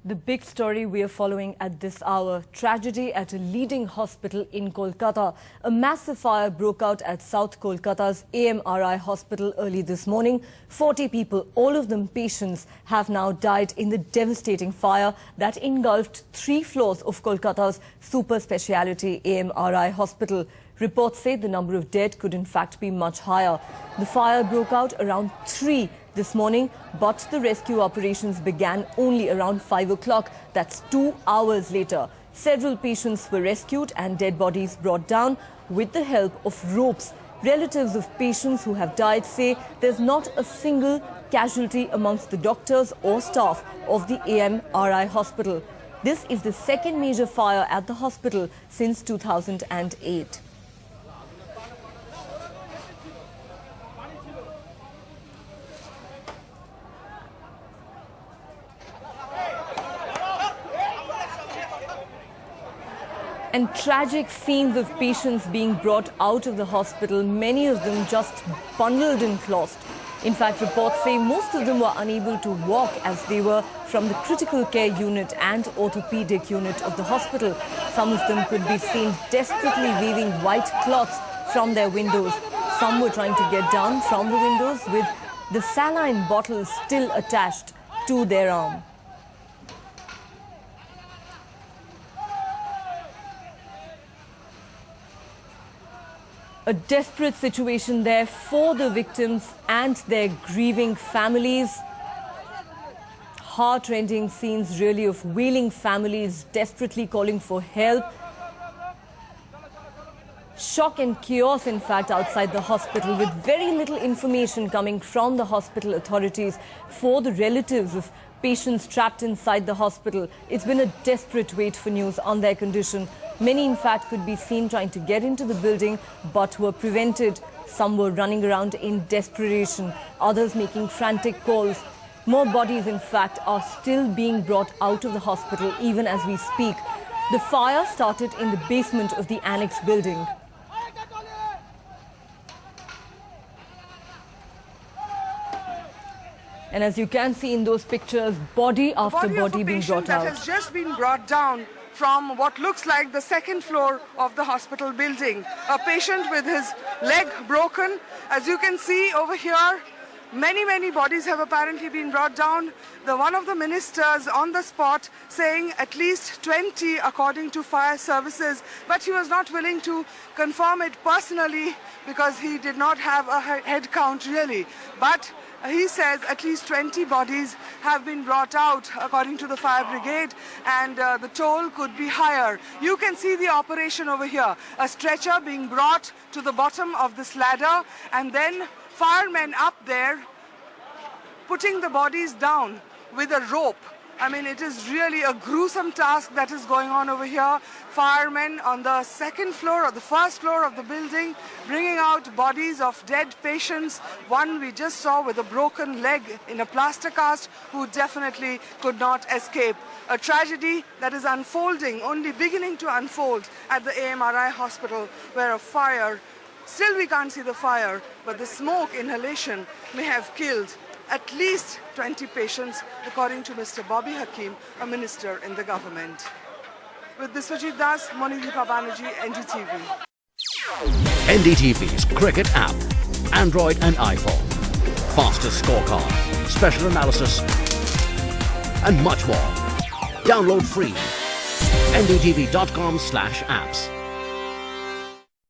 The big story we are following at this hour. Tragedy at a leading hospital in Kolkata. A massive fire broke out at South Kolkata's Amri Hospital early this morning. 40 people, all of them patients, have now died in the devastating fire that engulfed 3 floors of Kolkata's super speciality Amri Hospital. Reports say the number of dead could in fact be much higher. The fire broke out around 3 this morning, but the rescue operations began only around 5 o'clock. That's 2 hours later. Several patients were rescued and dead bodies brought down with the help of ropes. Relatives of patients who have died say there's not a single casualty amongst the doctors or staff of the Amri Hospital. This is the second major fire at the hospital since 2008. And tragic scenes of patients being brought out of the hospital, many of them just bundled and lost. In fact, reports say most of them were unable to walk as they were from the critical care unit and orthopedic unit of the hospital. Some of them could be seen desperately waving white cloths from their windows. Some were trying to get down from the windows with the saline bottles still attached to their arm. A desperate situation there for the victims and their grieving families. Heart-rending scenes really of wailing families desperately calling for help. Shock and chaos, in fact, outside the hospital with very little information coming from the hospital authorities for the relatives of patients trapped inside the hospital. It's been a desperate wait for news on their condition. Many, in fact, could be seen trying to get into the building but were prevented. Some were running around in desperation, others making frantic calls. More bodies, in fact, are still being brought out of the hospital even as we speak. The fire started in the basement of the annex building. And as you can see in those pictures, body after body being brought out. That has just been brought down from what looks like the second floor of the hospital building. A patient with his leg broken. As you can see over here, many bodies have apparently been brought down. One of the ministers on the spot saying at least 20 according to fire services, but he was not willing to confirm it personally because he did not have a head count really. But he says at least 20 bodies have been brought out according to the fire brigade, and the toll could be higher. You can see the operation over here. A stretcher being brought to the bottom of this ladder, and then firemen up there putting the bodies down with a rope. I mean, it is really a gruesome task that is going on over here. Firemen on the second floor or the first floor of the building bringing out bodies of dead patients. One we just saw with a broken leg in a plaster cast who definitely could not escape. A tragedy that is unfolding, only beginning to unfold at the Amri Hospital, where a fire, still we can't see the fire, but the smoke inhalation may have killed at least 20 patients, according to Mr. Bobby Hakim, a minister in the government. With Biswajit Das, Monideepa Banerjee, NDTV. NDTV's cricket app, Android and iPhone, fastest scorecard, special analysis, and much more. Download free. ndtv.com/apps.